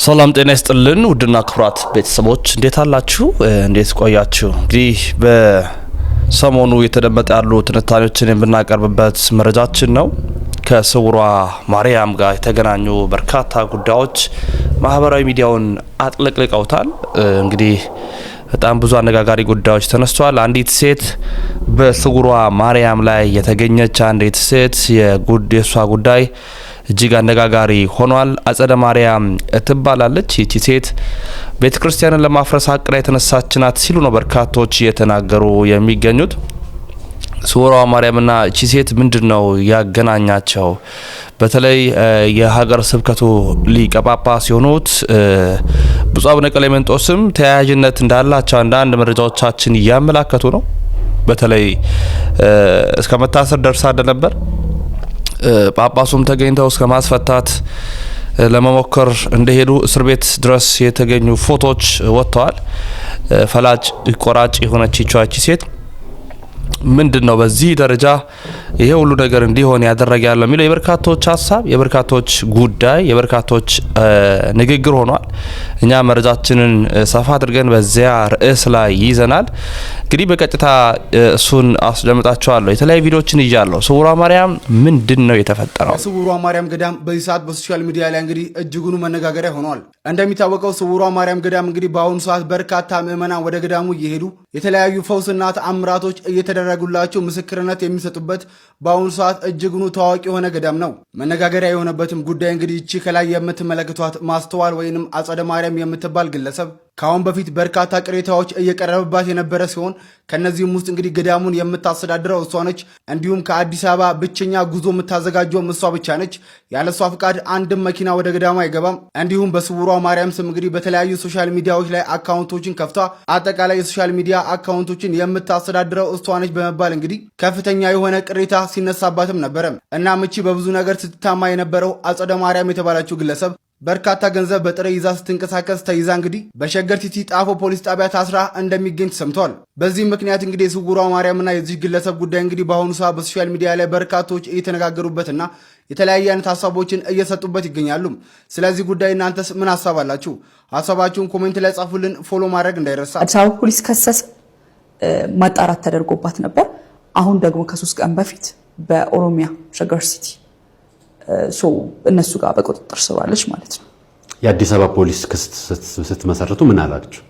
ሰላም ጤና ይስጥልን ውድና ክብራት ቤተሰቦች እንዴት አላችሁ እንዴት ቆያችሁ እንግዲህ በሰሞኑ የተደመጠ ያሉ ትንታኔዎችን የምናቀርብበት መረጃችን ነው ከስውሯ ማርያም ጋር የተገናኙ በርካታ ጉዳዮች ማህበራዊ ሚዲያውን አጥለቅልቀውታል እንግዲህ በጣም ብዙ አነጋጋሪ ጉዳዮች ተነስተዋል አንዲት ሴት በስውሯ ማርያም ላይ የተገኘች አንዲት ሴት የሷ ጉዳይ እጅግ አነጋጋሪ ሆኗል አጸደ ማርያም ትባላለች ይቺ ሴት ቤተክርስቲያንን ለማፍረስ አቅዳ የተነሳች ናት ሲሉ ነው በርካቶች እየተናገሩ የሚገኙት ስውሯ ማርያምና እቺ ሴት ምንድነው ያገናኛቸው በተለይ የሀገር ስብከቱ ሊቀ ጳጳስ የሆኑት ብፁዕ አቡነ ቀሌምንጦስም ተያያዥነት እንዳላቸው አንዳንድ መረጃዎቻችን ያመላከቱ ነው በተለይ እስከ መታሰር ደርሳ ነበር ጳጳሱም ተገኝተው እስከ ማስፈታት ለመሞከር እንደሄዱ እስር ቤት ድረስ የተገኙ ፎቶዎች ወጥተዋል ፈላጭ ቆራጭ የሆነች ይቺ ሴት ምንድነው በዚህ ደረጃ ይሄ ሁሉ ነገር እንዲሆን ያደረጋለው የሚለው የበርካቶች ሐሳብ የበርካቶች ጉዳይ የበርካቶች ንግግር ሆኗል እኛ መረጃችንን ሰፋ አድርገን በዚያ ርዕስ ላይ ይዘናል እንግዲህ በቀጥታ እሱን አስደምጣቸዋለሁ የተለያዩ ቪዲዮዎችን ይያለው ስውሯ ማርያም ምንድነው የተፈጠረው ስውሯ ማርያም ገዳም በዚህ ሰዓት በሶሻል ሚዲያ ላይ እንግዲህ እጅጉኑ መነጋገሪያ ሆኗል እንደሚታወቀው ስውሯ ማርያም ገዳም እንግዲህ በአሁኑ ሰዓት በርካታ ምዕመናን ወደ ገዳሙ እየሄዱ የተለያዩ ፈውስና ተአምራቶች እየተደረጉላቸው ምስክርነት የሚሰጡበት በአሁኑ ሰዓት እጅጉኑ ታዋቂ የሆነ ገዳም ነው መነጋገሪያ የሆነበትም ጉዳይ እንግዲህ እቺ ከላይ የምትመለከቷት ማስተዋል ወይንም አጸደ ማርያም የምትባል ግለሰብ ካሁን በፊት በርካታ ቅሬታዎች እየቀረበባት የነበረ ሲሆን ከነዚህም ውስጥ እንግዲህ ገዳሙን የምታስተዳድረው እሷ ነች እንዲሁም ከአዲስ አበባ ብቸኛ ጉዞ የምታዘጋጀው እሷ ብቻ ነች ያለሷ ፍቃድ አንድም መኪና ወደ ገዳሙ አይገባም እንዲሁም በስውሯ ማርያም ስም እንግዲህ በተለያዩ ሶሻል ሚዲያዎች ላይ አካውንቶችን ከፍታ አጠቃላይ የሶሻል ሚዲያ አካውንቶችን የምታስተዳድረው እሷ ነች በመባል እንግዲህ ከፍተኛ የሆነ ቅሬታ ሲነሳባትም ነበረ እና ምቺ በብዙ ነገር ስትታማ የነበረው አጸደ ማርያም የተባለችው ግለሰብ በርካታ ገንዘብ በጥሬ ይዛ ስትንቀሳቀስ ተይዛ እንግዲህ በሸገር ሲቲ ጣፎ ፖሊስ ጣቢያ ታስራ እንደሚገኝ ተሰምቷል በዚህ ምክንያት እንግዲህ የስውሯ ማርያምና የዚህ ግለሰብ ጉዳይ እንግዲህ በአሁኑ ሰዓት በሶሻል ሚዲያ ላይ በርካቶች እየተነጋገሩበትና የተለያየ አይነት ሐሳቦችን እየሰጡበት ይገኛሉ ስለዚህ ጉዳይ እናንተስ ምን ሐሳብ አላችሁ ሐሳባችሁን ኮሜንት ላይ ጻፉልን ፎሎ ማድረግ እንዳይረሳ አዲስ አበባ ፖሊስ ከሰሰ ማጣራት ተደርጎባት ነበር አሁን ደግሞ ከ3 ቀን በፊት በኦሮሚያ ሸገር ሲቲ እነሱ ጋር በቁጥጥር ስር ዋለች ማለት ነው የአዲስ አበባ ፖሊስ ስትመሰርቱ ምን አላችሁ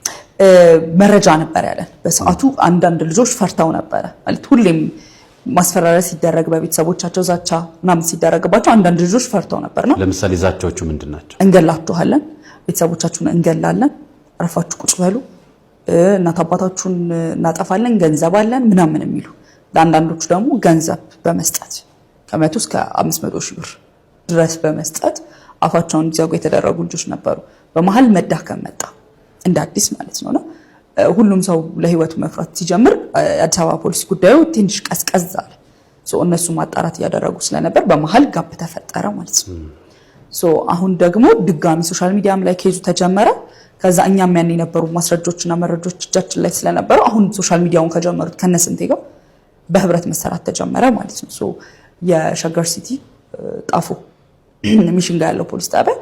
መረጃ ነበር ያለን በሰዓቱ አንዳንድ ልጆች ፈርተው ነበር ማለት ሁሌም ማስፈራሪያ ሲደረግ በቤተሰቦቻቸው ዛቻ ምናምን ሲደረግባቸው አንዳንድ ልጆች ፈርተው ነበር ነው ለምሳሌ ዛቻዎቹ ምንድናቸው እንገላችኋለን ቤተሰቦቻችሁን እንገላለን አረፋችሁ ቁጭ በሉ እናት አባታችሁን እናጠፋለን ገንዘብ አለን ምናምን የሚሉ ለአንዳንዶቹ ደግሞ ገንዘብ በመስጠት ከ100 እስከ 500 ሺህ ብር ድረስ በመስጠት አፋቸውን እንዲዘጉ የተደረጉ ልጆች ነበሩ በመሃል መዳከም መጣ እንደ አዲስ ማለት ነው ሁሉም ሰው ለህይወቱ መፍራት ሲጀምር አዲስ አበባ ፖሊስ ጉዳዩ ትንሽ ቀዝቀዝ አለ እነሱ ማጣራት ያደረጉ ስለነበር በመሃል ጋፕ ተፈጠረ ማለት ነው አሁን ደግሞ ድጋሚ ሶሻል ሚዲያም ላይ ኬዙ ተጀመረ ከዛ እኛም ያን የነበሩ ማስረጃዎችና መረጃዎች እጃችን ላይ ስለነበሩ አሁን ሶሻል ሚዲያውን ከጀመሩት ከነስንቴ ጋር በህብረት መሰራት ተጀመረ ማለት ነው የሸገር ሲቲ ጣፎ ሚሽን ጋር ያለው ፖሊስ ጣቢያ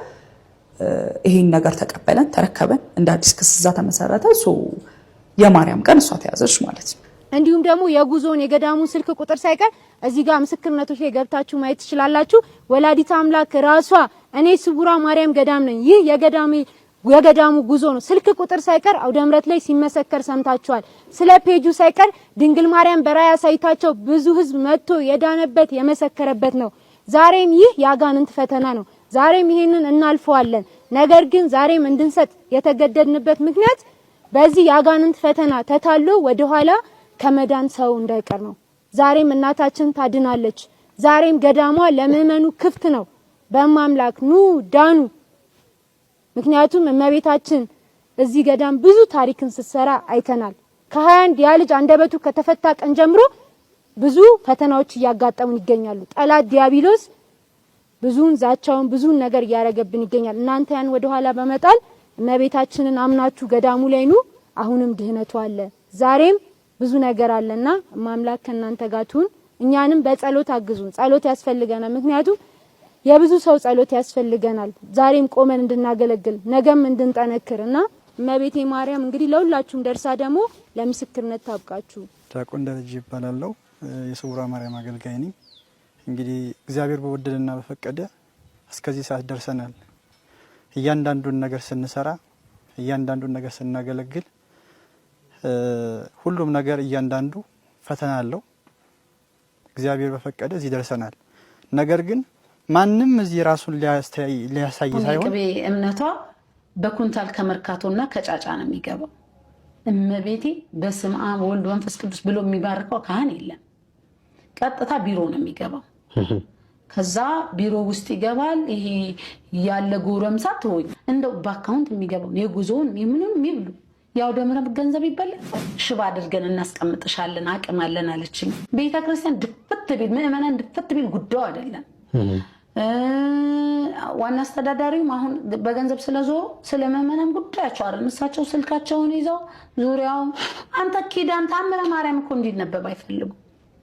ይሄን ነገር ተቀበለን ተረከበን እንደ አዲስ ክስዛ ተመሰረተ የማርያም ቀን እሷ ተያዘች ማለት ነው እንዲሁም ደግሞ የጉዞን የገዳሙን ስልክ ቁጥር ሳይቀር እዚህ ጋር ምስክርነቶች ላይ ገብታችሁ ማየት ትችላላችሁ ወላዲት አምላክ ራሷ እኔ ስውሯ ማርያም ገዳም ነኝ ይህ የገዳሙ ጉዞ ነው ስልክ ቁጥር ሳይቀር አውደ ምሕረት ላይ ሲመሰከር ሰምታችኋል ስለ ፔጁ ሳይቀር ድንግል ማርያም በራያ ሳይታቸው ብዙ ህዝብ መጥቶ የዳነበት የመሰከረበት ነው ዛሬም ይህ ያጋንንት ፈተና ነው ዛሬም ይሄንን እናልፈዋለን ነገር ግን ዛሬም እንድንሰጥ የተገደድንበት ምክንያት በዚህ ያጋንንት ፈተና ተታሎ ወደ ኋላ ከመዳን ሰው እንዳይቀር ነው ዛሬም እናታችን ታድናለች ዛሬም ገዳሟ ለምእመኑ ክፍት ነው በማምላክ ኑ ዳኑ ምክንያቱም እመቤታችን እዚህ ገዳም ብዙ ታሪክን ስትሰራ አይተናል ከ21 ያ ልጅ አንደበቱ ከተፈታ ቀን ጀምሮ ብዙ ፈተናዎች ያጋጠሙን ይገኛሉ ጠላት ዲያብሎስ ብዙን ዛቻውን ብዙን ነገር ያረገብን ይገኛል እናንተ ያን ወደ ኋላ በመጣል እመቤታችንን አምናችሁ ገዳሙ ላይ ኑ አሁንም ድህነቱ አለ ዛሬም ብዙ ነገር አለና ማምላክ ከናንተ ጋር ትሁን እኛንም በጸሎት አግዙን ጸሎት ያስፈልገናል ምክንያቱም የብዙ ሰው ጸሎት ያስፈልገናል። ዛሬም ቆመን እንድናገለግል ነገም እንድንጠነክርና እመቤቴ ማርያም እንግዲህ ለሁላችሁም ደርሳ ደግሞ ለምስክርነት ታብቃችሁ። ዲያቆን ደረጀ ይባላለሁ። የስውሯ ማርያም አገልጋይ ነኝ። እንግዲህ እግዚአብሔር በወደደና በፈቀደ እስከዚህ ሰዓት ደርሰናል። እያንዳንዱን ነገር ስንሰራ፣ እያንዳንዱን ነገር ስናገለግል ሁሉም ነገር እያንዳንዱ ፈተና አለው። እግዚአብሔር በፈቀደ እዚህ ደርሰናል። ነገር ግን ማንም እዚህ ራሱን ሊያሳይ ሳይሆን ቅቤ እምነቷ በኩንታል ከመርካቶና ከጫጫ ነው የሚገባው። እመቤቴ በስመ አብ ወልድ መንፈስ ቅዱስ ብሎ የሚባርከው ካህን የለም። ቀጥታ ቢሮ ነው የሚገባው። ከዛ ቢሮ ውስጥ ይገባል። ይሄ ያለ ጎረምሳ ተወኝ እንደው በአካውንት የሚገባው የጉዞውን ምንም ይብሉ ያው ደምረ ገንዘብ ይበላል። ሽባ አድርገን እናስቀምጥሻለን አቅም አለን አለችኝ። ቤተክርስቲያን ድፍት ቢል ምእመናን ድፍት ቢል ጉዳዩ አይደለም። ዋና አስተዳዳሪውም አሁን በገንዘብ ስለዞሩ ስለ ምእመናን ጉዳያቸው አይደለም። እሳቸው ስልካቸውን ይዘው ዙሪያው አንተ ኪዳን ታምረ ማርያም እኮ እንዲነበብ አይፈልጉ።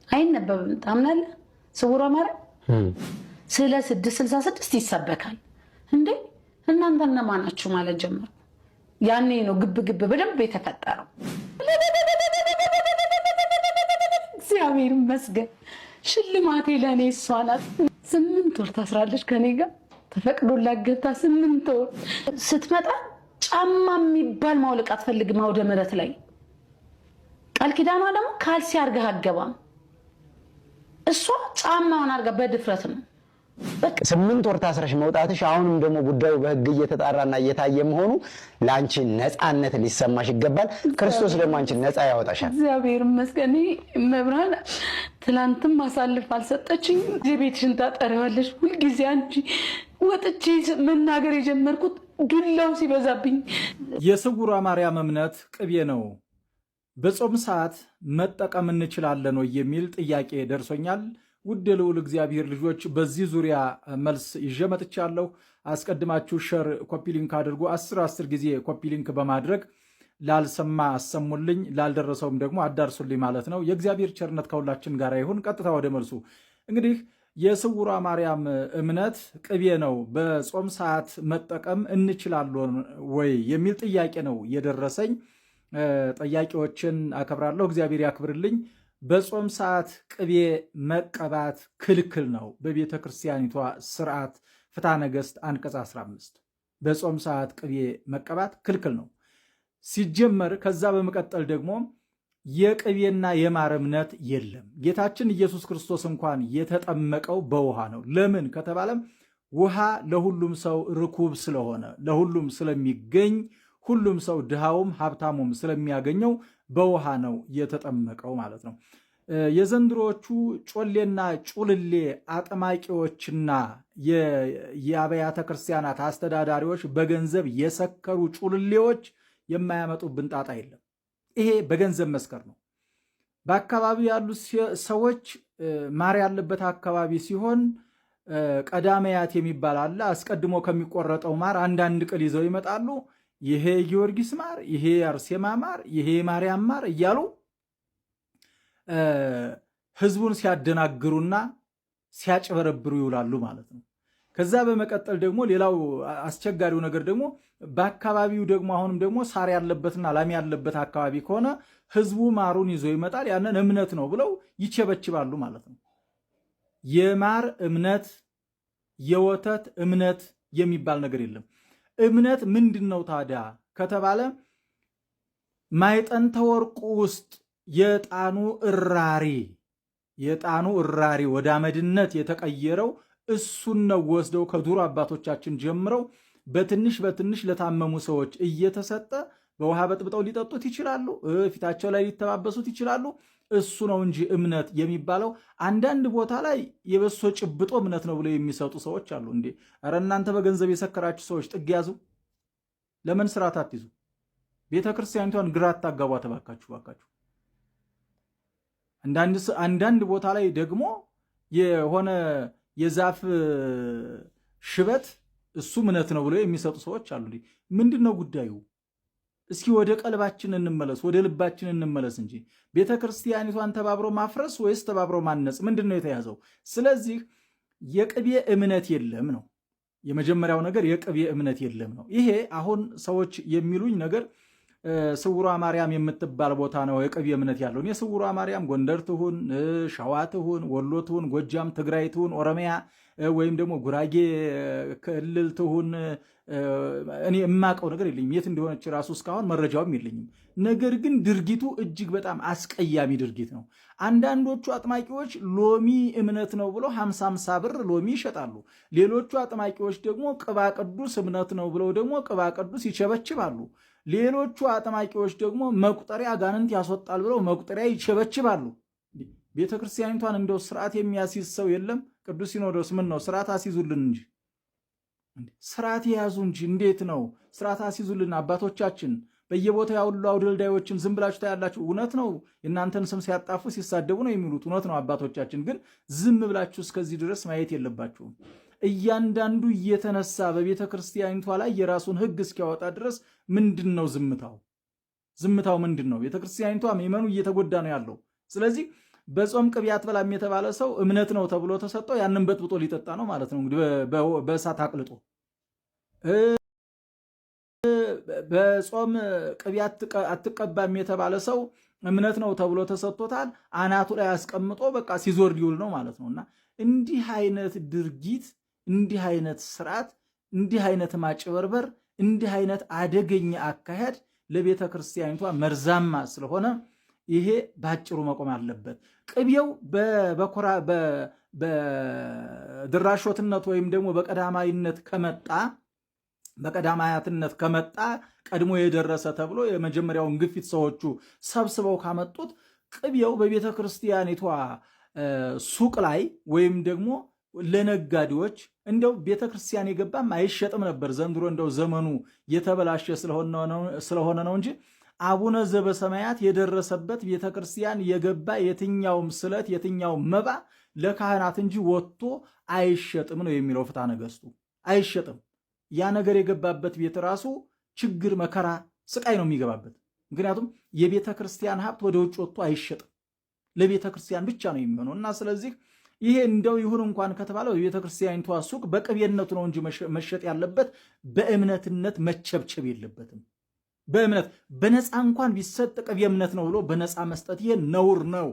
አይነበብም። ታምናለህ? ስውሯ ማርያም ስለ 666 ይሰበካል እንዴ? እናንተ እነማን ናችሁ ማለት ጀመሩ። ያኔ ነው ግብ ግብ በደንብ የተፈጠረው። እግዚአብሔር ይመስገን ሽልማቴ ለኔ እሷ ናት። 8 ወር ታስራለች ከኔ ጋር ተፈቅዶላት ገብታ 8 ወር ስትመጣ ጫማ የሚባል ማውለቅ አትፈልግም። አውደ ምሕረት ላይ ቃል ኪዳኗ ደግሞ ካልሲ አርጋ አገባም። እሷ ጫማውን አርጋ በድፍረት ነው። 8 ወር ታስረሽ መውጣትሽ አሁንም ደግሞ ጉዳዩ በህግ እየተጣራና እየታየ መሆኑ ለአንቺ ነፃነት ሊሰማሽ ይገባል። ክርስቶስ ደግሞ አንቺን ነፃ ያወጣሻል። እግዚአብሔር ይመስገን። መብራን ትላንትም ማሳልፍ አልሰጠችኝ። ቤትሽን ታጠሪዋለሽ ሁልጊዜ አንቺ ወጥቼ መናገር የጀመርኩት ዱላው ሲበዛብኝ። የስውሯ ማርያም እምነት ቅቤ ነው፣ በጾም ሰዓት መጠቀም እንችላለን ወይ የሚል ጥያቄ ደርሶኛል። ውድ ልዑል እግዚአብሔር ልጆች በዚህ ዙሪያ መልስ ይዤ መጥቻለሁ። አስቀድማችሁ ሸር ኮፒ ሊንክ አድርጉ። 10 ጊዜ ኮፒ ሊንክ በማድረግ ላልሰማ አሰሙልኝ፣ ላልደረሰውም ደግሞ አዳርሱልኝ ማለት ነው። የእግዚአብሔር ቸርነት ከሁላችን ጋር ይሁን። ቀጥታ ወደ መልሱ። እንግዲህ የስውሯ ማርያም እምነት ቅቤ ነው፣ በጾም ሰዓት መጠቀም እንችላለን ወይ የሚል ጥያቄ ነው የደረሰኝ። ጠያቂዎችን አከብራለሁ፣ እግዚአብሔር ያክብርልኝ። በጾም ሰዓት ቅቤ መቀባት ክልክል ነው። በቤተ ክርስቲያኒቷ ስርዓት ፍትሐ ነገሥት አንቀጽ 15 በጾም ሰዓት ቅቤ መቀባት ክልክል ነው ሲጀመር። ከዛ በመቀጠል ደግሞ የቅቤና የማር እምነት የለም። ጌታችን ኢየሱስ ክርስቶስ እንኳን የተጠመቀው በውሃ ነው። ለምን ከተባለም ውሃ ለሁሉም ሰው ርኩብ ስለሆነ ለሁሉም ስለሚገኝ ሁሉም ሰው ድሃውም ሀብታሙም ስለሚያገኘው በውሃ ነው የተጠመቀው ማለት ነው። የዘንድሮቹ ጮሌና ጩልሌ አጥማቂዎችና የአብያተ ክርስቲያናት አስተዳዳሪዎች በገንዘብ የሰከሩ ጩልሌዎች የማያመጡብን ጣጣ የለም። ይሄ በገንዘብ መስከር ነው። በአካባቢው ያሉ ሰዎች ማር ያለበት አካባቢ ሲሆን ቀዳማያት የሚባል አለ። አስቀድሞ ከሚቆረጠው ማር አንዳንድ ቅል ይዘው ይመጣሉ። ይሄ ጊዮርጊስ ማር፣ ይሄ አርሴማ ማር፣ ይሄ ማርያም ማር እያሉ ህዝቡን ሲያደናግሩና ሲያጭበረብሩ ይውላሉ ማለት ነው። ከዛ በመቀጠል ደግሞ ሌላው አስቸጋሪው ነገር ደግሞ በአካባቢው ደግሞ አሁንም ደግሞ ሳር ያለበትና ላም ያለበት አካባቢ ከሆነ ህዝቡ ማሩን ይዞ ይመጣል። ያንን እምነት ነው ብለው ይቸበችባሉ ማለት ነው። የማር እምነት የወተት እምነት የሚባል ነገር የለም። እምነት ምንድን ነው ታዲያ ከተባለ ማዕጠንተ ወርቁ ውስጥ የዕጣኑ እራሪ ወደ አመድነት የተቀየረው እሱን ነው ወስደው ከዱሮ አባቶቻችን ጀምረው በትንሽ በትንሽ ለታመሙ ሰዎች እየተሰጠ በውሃ በጥብጠው ሊጠጡት ይችላሉ። ፊታቸው ላይ ሊተባበሱት ይችላሉ። እሱ ነው እንጂ እምነት የሚባለው። አንዳንድ ቦታ ላይ የበሶ ጭብጦ እምነት ነው ብለው የሚሰጡ ሰዎች አሉ። እንዴ ኧረ እናንተ በገንዘብ የሰከራችሁ ሰዎች ጥግ ያዙ። ለምን ስርዓት አትይዙ? ቤተ ክርስቲያኒቷን ግራ አታጋቧ ተባካችሁ ባካችሁ። አንዳንድ ቦታ ላይ ደግሞ የሆነ የዛፍ ሽበት እሱ እምነት ነው ብለው የሚሰጡ ሰዎች አሉ። ምንድን ነው ጉዳዩ? እስኪ ወደ ቀልባችን እንመለስ፣ ወደ ልባችን እንመለስ እንጂ ቤተ ክርስቲያኒቷን ተባብሮ ማፍረስ ወይስ ተባብሮ ማነጽ ምንድን ነው የተያዘው? ስለዚህ የቅቤ እምነት የለም ነው የመጀመሪያው ነገር። የቅቤ እምነት የለም ነው። ይሄ አሁን ሰዎች የሚሉኝ ነገር ስውሯ ማርያም የምትባል ቦታ ነው የቅቤ እምነት ያለው። እኔ ስውሯ ማርያም ጎንደር ትሁን ሸዋ ትሁን ወሎ ትሁን ጎጃም ትግራይ ትሁን ኦሮሚያ ወይም ደግሞ ጉራጌ ክልል ትሁን እኔ የማውቀው ነገር የለኝም። የት እንደሆነች ራሱ እስካሁን መረጃውም የለኝም። ነገር ግን ድርጊቱ እጅግ በጣም አስቀያሚ ድርጊት ነው። አንዳንዶቹ አጥማቂዎች ሎሚ እምነት ነው ብለው 50 ብር ሎሚ ይሸጣሉ። ሌሎቹ አጥማቂዎች ደግሞ ቅባ ቅዱስ እምነት ነው ብለው ደግሞ ቅባ ቅዱስ ይቸበችባሉ። ሌሎቹ አጥማቂዎች ደግሞ መቁጠሪያ አጋንንት ያስወጣል ብለው መቁጠሪያ ይቸበችባሉ። ቤተ ክርስቲያኒቷን እንደው ስርዓት የሚያስይዝ ሰው የለም? ቅዱስ ሲኖዶስ ምን ነው ስርዓት አስይዙልን እንጂ ስርዓት የያዙ እንጂ እንዴት ነው ስርዓት አስይዙልን አባቶቻችን። በየቦታው ያሉ አውደልዳዮችን ዝም ብላችሁ ታያላችሁ። እውነት ነው የእናንተን ስም ሲያጣፉ ሲሳደቡ ነው የሚሉት፣ እውነት ነው አባቶቻችን። ግን ዝም ብላችሁ እስከዚህ ድረስ ማየት የለባችሁም። እያንዳንዱ እየተነሳ በቤተ ክርስቲያኒቷ ላይ የራሱን ሕግ እስኪያወጣ ድረስ ምንድን ነው ዝምታው? ዝምታው ምንድን ነው? ቤተ ክርስቲያኒቷ ምዕመኑ እየተጎዳ ነው ያለው። ስለዚህ በጾም ቅቤ አትበላም የተባለ ሰው እምነት ነው ተብሎ ተሰጠው፣ ያንን በጥብጦ ሊጠጣ ነው ማለት ነው እንግዲህ በእሳት አቅልጦ። በጾም ቅቤ አትቀባም የተባለ ሰው እምነት ነው ተብሎ ተሰጥቶታል፣ አናቱ ላይ አስቀምጦ በቃ ሲዞር ሊውል ነው ማለት ነውና እንዲህ አይነት ድርጊት፣ እንዲህ አይነት ስርዓት፣ እንዲህ አይነት ማጭበርበር፣ እንዲህ አይነት አደገኛ አካሄድ ለቤተ ክርስቲያኒቷ መርዛማ ስለሆነ ይሄ ባጭሩ መቆም አለበት። ቅቤው በድራሾትነት ወይም ደግሞ በቀዳማያትነት ከመጣ ቀድሞ የደረሰ ተብሎ የመጀመሪያውን ግፊት ሰዎቹ ሰብስበው ካመጡት ቅቤው በቤተ ክርስቲያኒቷ ሱቅ ላይ ወይም ደግሞ ለነጋዴዎች እንደው ቤተ ክርስቲያን የገባም አይሸጥም ነበር። ዘንድሮ እንደው ዘመኑ የተበላሸ ስለሆነ ነው እንጂ አቡነ ዘበሰማያት የደረሰበት ቤተ ክርስቲያን የገባ የትኛውም ስለት የትኛውም መባ ለካህናት እንጂ ወጥቶ አይሸጥም ነው የሚለው ፍትሐ ነገሥቱ። አይሸጥም። ያ ነገር የገባበት ቤት ራሱ ችግር፣ መከራ፣ ስቃይ ነው የሚገባበት። ምክንያቱም የቤተ ክርስቲያን ሀብት ወደ ውጭ ወጥቶ አይሸጥም፣ ለቤተ ክርስቲያን ብቻ ነው የሚሆነው እና ስለዚህ ይሄ እንደው ይሁን እንኳን ከተባለ የቤተ ክርስቲያኒቷ ሱቅ በቅቤነቱ ነው እንጂ መሸጥ ያለበት በእምነትነት መቸብቸብ የለበትም። በእምነት በነፃ እንኳን ቢሰጥ ቅቤ እምነት ነው ብሎ በነፃ መስጠት ይሄ ነውር ነው።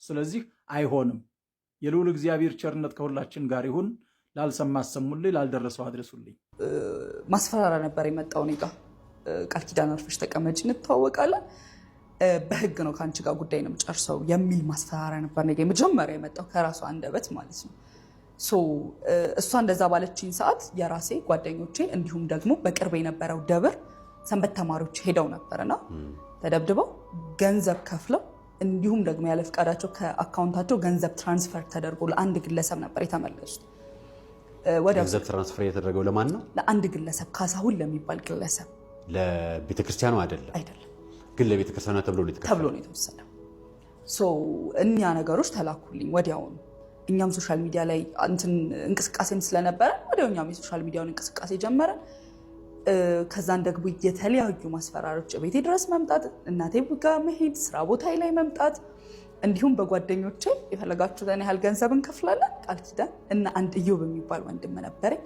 ስለዚህ አይሆንም። የልዑል እግዚአብሔር ቸርነት ከሁላችን ጋር ይሁን። ላልሰማ አሰሙልኝ፣ ላልደረሰው አድረሱልኝ። ማስፈራሪያ ነበር የመጣው እኔ ጋር። ቃል ኪዳን አርፈሽ ተቀመጭ፣ እንተዋወቃለን፣ በህግ ነው ከአንቺ ጋር ጉዳይ ነው የምጨርሰው የሚል ማስፈራሪያ ነበር እኔ ጋር መጀመሪያ የመጣው ከራሷ አንደበት ማለት ነው። እሷ እንደዛ ባለችኝ ሰዓት የራሴ ጓደኞቼ እንዲሁም ደግሞ በቅርብ የነበረው ደብር ሰንበት ተማሪዎች ሄደው ነበርና ተደብድበው ገንዘብ ከፍለው እንዲሁም ደግሞ ያለ ፍቃዳቸው ከአካውንታቸው ገንዘብ ትራንስፈር ተደርጎ ለአንድ ግለሰብ ነበር የተመለሱት። ገንዘብ ትራንስፈር የተደረገው ለማን ነው? ለአንድ ግለሰብ፣ ካሳሁን ለሚባል ግለሰብ። ለቤተክርስቲያኑ አይደለም? አይደለም፣ ግን ለቤተክርስቲያኑ ተብሎ ነው የተወሰደው። እኛ ነገሮች ተላኩልኝ ወዲያውኑ። እኛም ሶሻል ሚዲያ ላይ እንቅስቃሴም ስለነበረ ወዲያው እኛም የሶሻል ሚዲያውን እንቅስቃሴ ጀመረን። ከዛን ደግሞ የተለያዩ ማስፈራሪዎች ቤቴ ድረስ መምጣት፣ እናቴ ጋር መሄድ፣ ስራ ቦታ ላይ መምጣት፣ እንዲሁም በጓደኞቼ የፈለጋችሁትን ያህል ገንዘብ እንከፍላለን ቃል ኪዳን እና አንድ እዮብ የሚባል ወንድም ነበረኝ።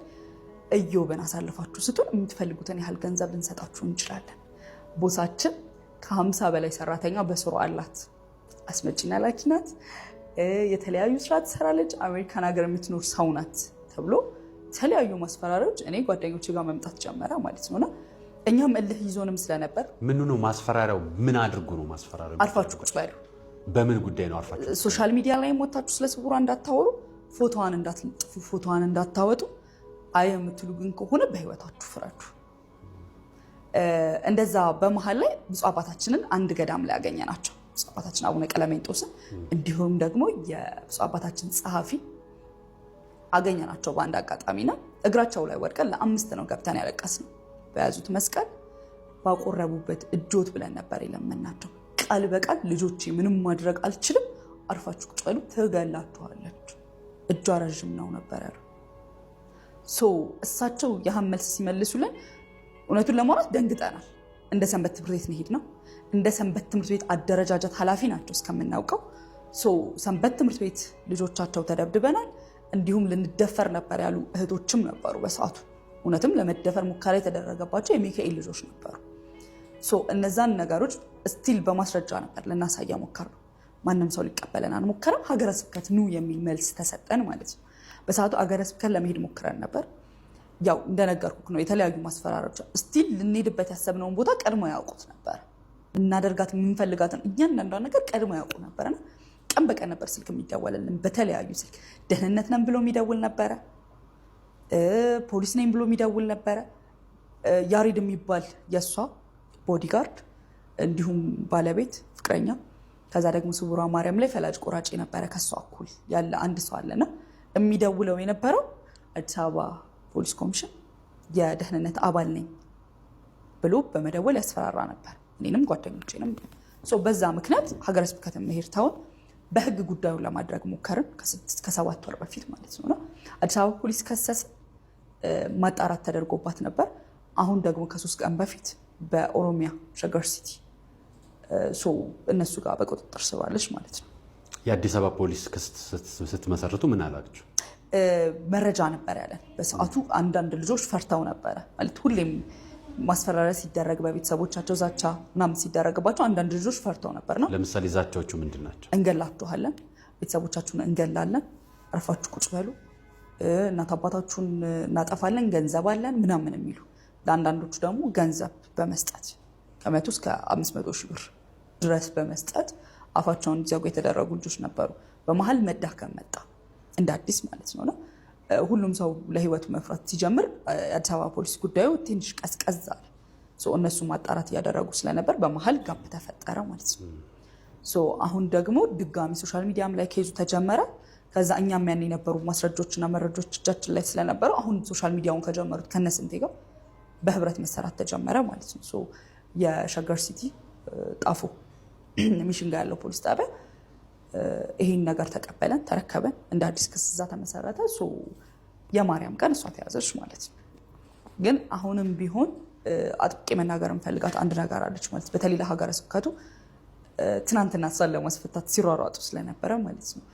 እዮብን አሳልፋችሁ ስጡን፣ የምትፈልጉትን ያህል ገንዘብ ልንሰጣችሁ እንችላለን። ቦሳችን ከ50 በላይ ሰራተኛ በስሩ አላት። አስመጪና ላኪ ናት። የተለያዩ ስራ ትሰራለች። አሜሪካን ሀገር የምትኖር ሰው ናት ተብሎ የተለያዩ ማስፈራሪያዎች እኔ ጓደኞቼ ጋር መምጣት ጀመረ ማለት ነውና እኛም እልህ ይዞንም ስለነበር ምን ነው ማስፈራሪያው? ምን አድርጉ ነው ማስፈራሪያው? አርፋችሁ ቁጭ በሉ። በምን ጉዳይ ነው አርፋችሁ? ሶሻል ሚዲያ ላይ ወጣችሁ ስለ ስውሯ እንዳታወሩ፣ ፎቶዋን እንዳትለጥፉ፣ ፎቶዋን እንዳታወጡ፣ አይ የምትሉ ግን ከሆነ በህይወታችሁ ፍረዱ። እንደዛ በመሃል ላይ ብፁዕ አባታችንን አንድ ገዳም ላይ ያገኘናቸው ብፁዕ አባታችን አቡነ ቀለሜንጦስን እንዲሁም ደግሞ የብፁዕ አባታችን ጸሐፊ አገኘናቸው በአንድ አጋጣሚና እግራቸው ላይ ወድቀን ለ5 ነው ገብተን ያለቀስነው። በያዙት መስቀል ባቆረቡበት እጆት ብለን ነበር የለመናቸው። ቃል በቃል ልጆቼ ምንም ማድረግ አልችልም፣ አርፋችሁ ቁጭ በሉ፣ ትገላችኋለች፣ እጇ ረዥም ነው ነበር ያሉ። እሳቸው ያህን መልስ ሲመልሱልን እውነቱን ለማውራት ደንግጠናል። እንደ ሰንበት ትምህርት ቤት ነው ሄድነው። እንደ ሰንበት ትምህርት ቤት አደረጃጀት ኃላፊ ናቸው እስከምናውቀው። ሰንበት ትምህርት ቤት ልጆቻቸው ተደብድበናል፣ እንዲሁም ልንደፈር ነበር ያሉ እህቶችም ነበሩ በሰዓቱ። እውነትም ለመደፈር ሙከራ የተደረገባቸው የሚካኤል ልጆች ነበሩ። እነዛን ነገሮች ስቲል በማስረጃ ነበር ልናሳያ ሞከርነው። ማንም ሰው ሊቀበለን አልሞከረም። ሀገረ ስብከት ኑ የሚል መልስ ተሰጠን ማለት ነው። በሰዓቱ ሀገረ ስብከት ለመሄድ ሞክረን ነበር። ያው እንደነገርኩህ ነው የተለያዩ ማስፈራሪያዎች ስቲል ልንሄድበት ያሰብነውን ቦታ ቀድሞ ያውቁት ነበር። ልናደርጋት የምንፈልጋትን እያንዳንዷን ነገር ቀድሞ ያውቁ ነበርና ቀን በቀን ነበር ስልክ የሚደወልልን። በተለያዩ ስልክ ደህንነት ነን ብሎ የሚደውል ነበረ፣ ፖሊስ ነኝ ብሎ የሚደውል ነበረ። ያሬድ የሚባል የእሷ ቦዲጋርድ እንዲሁም ባለቤት ፍቅረኛ፣ ከዛ ደግሞ ስውሯ ማርያም ላይ ፈላጭ ቆራጭ ነበረ ከሷ እኩል ያለ አንድ ሰው አለና የሚደውለው የነበረው አዲስ አበባ ፖሊስ ኮሚሽን የደህንነት አባል ነኝ ብሎ በመደወል ያስፈራራ ነበር እኔንም ጓደኞቼንም። በዛ ምክንያት ሀገረ ስብከት መሄድ ታውን በህግ ጉዳዩን ለማድረግ ሞከርን ከ7 ወር በፊት ማለት ነው። አዲስ አበባ ፖሊስ ከሰሰ፣ ማጣራት ተደርጎባት ነበር። አሁን ደግሞ ከ3 ቀን በፊት በኦሮሚያ ሸገር ሲቲ እነሱ ጋር በቁጥጥር ስር ዋለች ማለት ነው። የአዲስ አበባ ፖሊስ ክስ ስትመሰርቱ ምን አላችሁ? መረጃ ነበር ያለን በሰዓቱ። አንዳንድ ልጆች ፈርተው ነበረ ማለት ሁሌም ማስፈራሪያ ሲደረግ በቤተሰቦቻቸው ዛቻ ምናምን ሲደረግባቸው አንዳንድ ልጆች ፈርተው ነበር ነው። ለምሳሌ ዛቻዎቹ ምንድን ናቸው? እንገላችኋለን፣ ቤተሰቦቻችሁን እንገላለን፣ አርፋችሁ ቁጭ በሉ፣ እናት አባታችሁን እናጠፋለን፣ ገንዘብ አለን ምናምን የሚሉ ለአንዳንዶቹ ደግሞ ገንዘብ በመስጠት ከ100 እስከ 500 ሺህ ብር ድረስ በመስጠት አፋቸውን እንዲዘጉ የተደረጉ ልጆች ነበሩ። በመሀል መዳከም መጣ እንደ አዲስ ማለት ነው። ሁሉም ሰው ለህይወቱ መፍራት ሲጀምር አዲስ አበባ ፖሊስ ጉዳዩ ትንሽ ቀዝቀዝ አለ። እነሱ ማጣራት እያደረጉ ስለነበር በመሀል ጋፕ ተፈጠረ ማለት ነው። አሁን ደግሞ ድጋሚ ሶሻል ሚዲያም ላይ ኬዙ ተጀመረ። ከዛ እኛም ያን የነበሩ ማስረጃዎችና መረጃዎች እጃችን ላይ ስለነበረ አሁን ሶሻል ሚዲያውን ከጀመሩት ከነስንቴ ጋር በህብረት መሰራት ተጀመረ ማለት ነው። የሸገር ሲቲ ጣፎ ሚሽን ጋር ያለው ፖሊስ ጣቢያ ይሄን ነገር ተቀበለን ተረከበን። እንደ አዲስ ክስ እዛ ተመሰረተ። የማርያም ቀን እሷ ተያዘች ማለት ነው። ግን አሁንም ቢሆን አጥብቄ መናገር እንፈልጋት አንድ ነገር አለች ማለት በተለይ ለሀገረ ስብከቱ ትናንትና እሷን ለማስፈታት ሲሯሯጡ ስለነበረ ማለት ነው።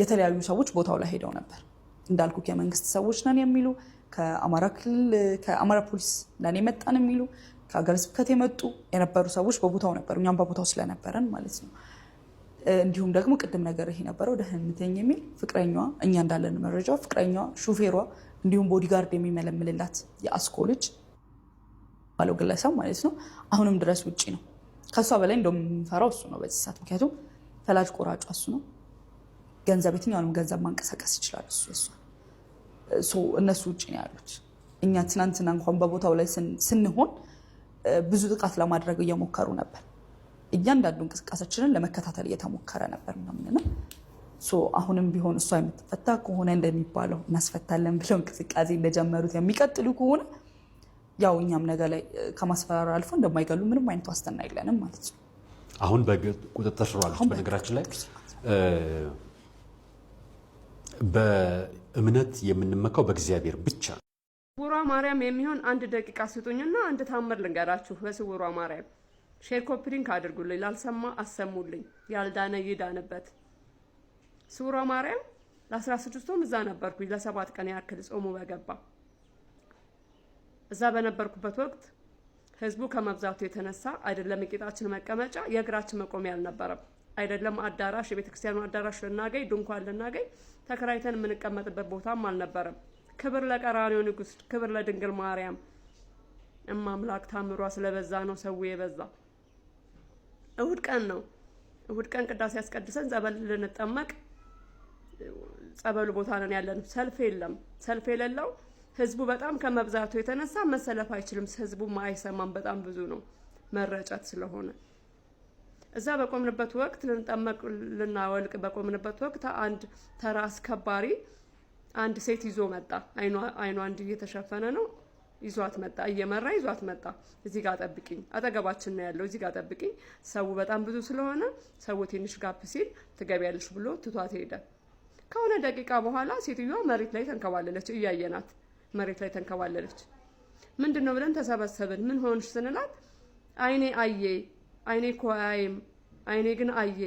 የተለያዩ ሰዎች ቦታው ላይ ሄደው ነበር እንዳልኩ የመንግስት ሰዎች ነን የሚሉ ከአማራ ክልል ከአማራ ፖሊስ ነን የመጣን የሚሉ ከሀገረ ስብከት የመጡ የነበሩ ሰዎች በቦታው ነበሩ። እኛም በቦታው ስለነበረን ማለት ነው። እንዲሁም ደግሞ ቅድም ነገር ይሄ ነበረው ደህንነተኛ የሚል ፍቅረኛዋ እኛ እንዳለን መረጃው ፍቅረኛዋ ሹፌሯ እንዲሁም ቦዲጋርድ የሚመለምልላት የአስኮ ልጅ ባለው ግለሰብ ማለት ነው አሁንም ድረስ ውጪ ነው። ከሷ በላይ እንደውም የምንፈራው እሱ ነው በዚህ ሰዓት። ምክንያቱም ፈላጭ ቆራጯ እሱ ነው። ገንዘብ የትኛውንም ገንዘብ ማንቀሳቀስ ይችላል እሱ። እነሱ ውጪ ነው ያሉት። እኛ ትናንትና እንኳን በቦታው ላይ ስንሆን ብዙ ጥቃት ለማድረግ እየሞከሩ ነበር። እያንዳንዱ እንቅስቃሴያችንን ለመከታተል እየተሞከረ ነበር ምናምን። አሁንም ቢሆን እሷ የምትፈታ ከሆነ እንደሚባለው እናስፈታለን ብለው እንቅስቃሴ እንደጀመሩት የሚቀጥሉ ከሆነ ያው እኛም ነገ ላይ ከማስፈራሪያ አልፎ እንደማይገሉ ምንም አይነት ዋስትና የለንም ማለት ነው። አሁን በቁጥጥር ስር ዋለች። በነገራችን ላይ በእምነት የምንመካው በእግዚአብሔር ብቻ። ስውሯ ማርያም የሚሆን 1 ደቂቃ ስጡኝና አንድ ታምር ልንገራችሁ። በስውሯ ማርያም ሼር ኮፒ ሊንክ አድርጉልኝ። ላልሰማ አሰሙልኝ። ያልዳነ ይዳንበት። ስውሯ ማርያም ለ16ቱም እዛ ነበርኩኝ ለ7 ቀን ያክል ጾሙ በገባ። እዛ በነበርኩበት ወቅት ህዝቡ ከመብዛቱ የተነሳ አይደለም የቂጣችን መቀመጫ የእግራችን መቆሚያ አልነበረም። አይደለም አዳራሽ የቤተክርስቲያኑ አዳራሽ ልናገኝ ድንኳን ልናገኝ ተከራይተን የምንቀመጥበት ቦታም አልነበረም። ክብር ለቀራንዮ ንጉስ፣ ክብር ለድንግል ማርያም። እማምላክ ታምሯ ስለበዛ ነው ሰው የበዛ። እሁድ ቀን ነው። እሁድ ቀን ቅዳሴ ያስቀድሰን ጸበል ልንጠመቅ ጸበሉ ቦታ ነን ያለን። ሰልፍ የለም። ሰልፍ የሌለው ህዝቡ በጣም ከመብዛቱ የተነሳ መሰለፍ አይችልም። ህዝቡ አይሰማም። በጣም ብዙ ነው መረጨት ስለሆነ እዛ በቆምንበት ወቅት ልንጠመቅ ልናወልቅ በቆምንበት ወቅት አንድ ተራ አስከባሪ አንድ ሴት ይዞ መጣ። አይኗ እንዲህ የተሸፈነ ነው። ይዟት መጣ። እየመራ ይዟት መጣ። እዚህ ጋር ጠብቂኝ፣ አጠገባችን ነው ያለው፣ እዚህ ጋር ጠብቂኝ። ሰው በጣም ብዙ ስለሆነ ሰው ትንሽ ጋፕ ሲል ትገቢያለሽ ብሎ ትቷት ሄደ። ከሆነ ደቂቃ በኋላ ሴትዮዋ መሬት ላይ ተንከባለለች። እያየናት መሬት ላይ ተንከባለለች። ምንድነው ብለን ተሰበሰብን። ምን ሆንሽ ስንላት አይኔ አየ፣ አይኔ እኮ አያይም፣ አይኔ ግን አየ።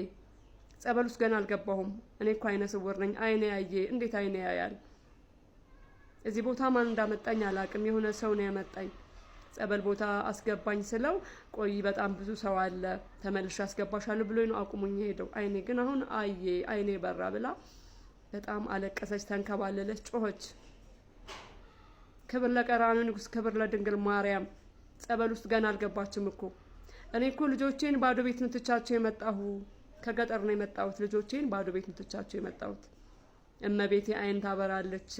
ጸበል ውስጥ ገና አልገባሁም። እኔ እኮ አይነ ስውር ነኝ። አይኔ ያየ እንዴት አይኔ ያያል? እዚህ ቦታ ማን እንዳመጣኝ አላቅም። የሆነ ሰው ነው ያመጣኝ። ጸበል ቦታ አስገባኝ ስለው ቆይ በጣም ብዙ ሰው አለ ተመልሼ አስገባሻለሁ ብሎኝ ነው አቁሙኝ ሄደው። አይኔ ግን አሁን አየ፣ አይኔ በራ ብላ በጣም አለቀሰች፣ ተንከባለለች፣ ጮኸች። ክብር ለቀራንዮ ንጉሥ፣ ክብር ለድንግል ማርያም። ጸበል ውስጥ ገና አልገባችም እኮ። እኔ እኮ ልጆቼን ባዶ ቤት ንትቻቸው የመጣሁ ከገጠር ነው የመጣሁት። ልጆቼን ባዶ ቤት ንትቻቸው የመጣሁት እመቤቴ አይን ታበራለች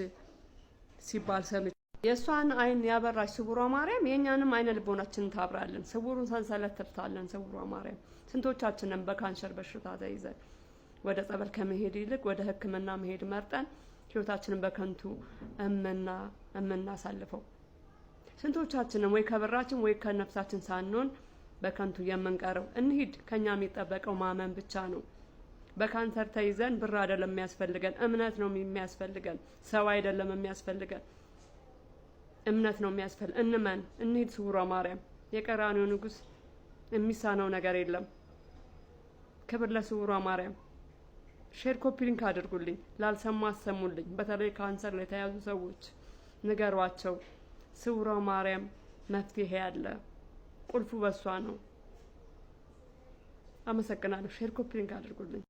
ሲባል ሰምቼ የእሷን አይን ያበራች ስውሯ ማርያም የእኛንም አይነ ልቦናችንን ታብራለን። ስውሩን ሰንሰለት ትፍታለን። ስውሯ ማርያም ስንቶቻችንን በካንሰር በሽታ ተይዘን ወደ ጸበል ከመሄድ ይልቅ ወደ ሕክምና መሄድ መርጠን ህይወታችንን በከንቱ እምናሳልፈው ስንቶቻችንን ወይ ከብራችን ወይ ከነፍሳችን ሳንሆን በከንቱ የምንቀረው። እንሂድ። ከኛ የሚጠበቀው ማመን ብቻ ነው። በካንሰር ተይዘን ብር አይደለም የሚያስፈልገን፣ እምነት ነው የሚያስፈልገን። ሰው አይደለም የሚያስፈልገን፣ እምነት ነው የሚያስፈልገን። እንመን፣ እንሂድ። ስውሯ ማርያም የቀራንዮ ንጉሥ የሚሳነው ነገር የለም። ክብር ለስውሯ ማርያም። ሼር ኮፒ ሊንክ አድርጉልኝ፣ ላልሰማ አሰሙልኝ። በተለይ ካንሰር ላይ የተያዙ ሰዎች ንገሯቸው። ስውሯ ማርያም መፍትሄ ያለ ቁልፉ በሷ ነው። አመሰግናለሁ። ሼር ኮፒ ሊንክ አድርጉልኝ።